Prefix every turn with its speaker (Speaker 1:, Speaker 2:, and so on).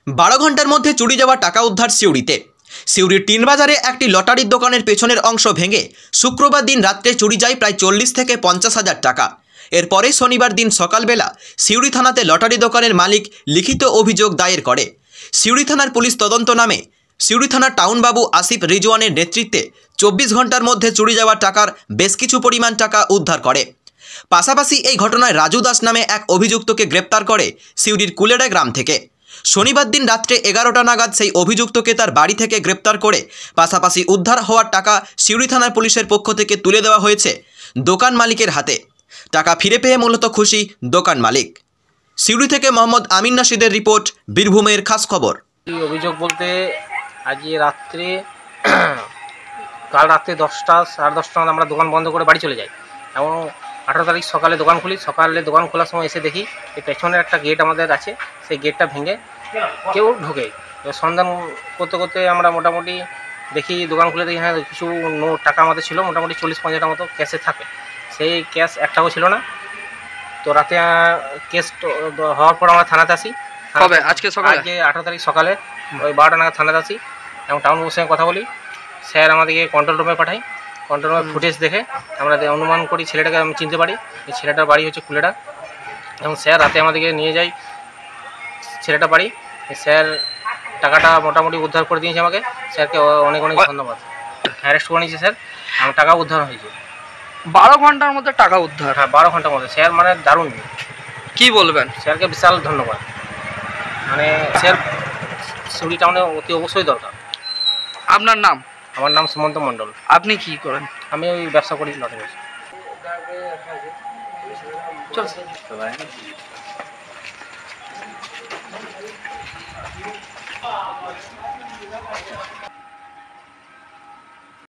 Speaker 1: 12 ঘন্টার মধ্যে চুরি যাওয়া টাকা উদ্ধার সিউড়িতে। সিউড়ির টিনবাজারে একটি লটারির দোকানের পেছনের অংশ ভেঙে শুক্রবার দিন রাত্রে চুরি যায় প্রায় 40 থেকে 50 হাজার টাকা। এরপরে শনিবার দিন সকালবেলা সিউড়ি থানাতে লটারি দোকানের মালিক লিখিত অভিযোগ দায়ের করে। সিউড়ি থানার পুলিশ তদন্ত নামে সিউড়ি থানার টাউনবাবু আসিফ রিজওয়ানের নেতৃত্বে 24 ঘন্টার মধ্যে চুরি যাওয়া টাকার বেশ কিছু পরিমাণ টাকা উদ্ধার করে। পাশাপাশি এই ঘটনায় রাজু দাস নামে এক অভিযুক্তকে গ্রেপ্তার করে সিউড়ির কুলেড়া গ্রাম থেকে। শনিবার দিন রাত্রে 11টা নাগাদ সেই অভিযুক্তকে তার বাড়ি থেকে গ্রেপ্তার করে পাশাপাশি উদ্ধার হওয়ার টাকা সিউড়ি থানার পুলিশের পক্ষ থেকে তুলে দেওয়া হয়েছে দোকান মালিকের হাতে। টাকা ফিরে পেয়ে মূলত খুশি দোকান মালিক। সিউড়ি থেকে মোহাম্মদ আমিন নাশিদের রিপোর্ট, বীরভূমের খাস খবর।
Speaker 2: এই অভিযোগ বলতে আজ রাত্রে কাল রাত্রে 10টা সাড়ে 10টা আমরা দোকান বন্ধ করে বাড়ি চলে যাই এবং 18 তারিখ সকালে দোকান খুলি। সকালে দোকান খোলার সময় এসে দেখি এই পেছনের একটা গেট আমাদের আছে, সেই গেটটা ভেঙে কেউ ঢোকে। সন্ধান করতে করতে আমরা মোটামুটি দেখি, দোকান খুলে দেখি হ্যাঁ কিছু টাকা আমাদের ছিল, মোটামুটি 40-50 টাকা মতো ক্যাশে থাকে। সেই ক্যাশ একটাও ছিল না। তো রাতে কেস হওয়ার পর আমরা থানাতে আসি। আজকে 18 তারিখ সকালে ওই 12টা নাগাদ থানাতে আসি এবং টাউন বাবুর সঙ্গে কথা বলি। স্যার আমাদেরকে কন্ট্রোল রুমে পাঠাই। কন্ট্রোল রুমের ফুটেজ দেখে আমরা অনুমান করি ছেলেটাকে আমি চিনতে পারি। এই ছেলেটার বাড়ি হচ্ছে কুলেড়া এবং স্যার রাতে আমাদেরকে নিয়ে যাই ছেলেটা বাড়ি। স্যার টাকাটা মোটামুটি উদ্ধার করে দিয়েছে আমাকে। স্যারকে অনেক অনেক ধন্যবাদ। অ্যারেস্ট করে নিয়েছে স্যার, আমার টাকা উদ্ধার হয়েছে।
Speaker 3: 12 ঘন্টার মধ্যে টাকা উদ্ধার?
Speaker 2: হ্যাঁ, 12 ঘন্টার মধ্যে। স্যার মানে দারুণ।
Speaker 3: কি বলবেন?
Speaker 2: স্যারকে বিশাল ধন্যবাদ। মানে স্যার সিউড়ি টাউনে অতি অবশ্যই দরকার।
Speaker 3: আপনার নাম?
Speaker 2: আমার নাম সুমন্ত মণ্ডল।
Speaker 3: আপনি কি করেন?
Speaker 2: আমি ওই ব্যবসা করি লটারি ব্যবসা।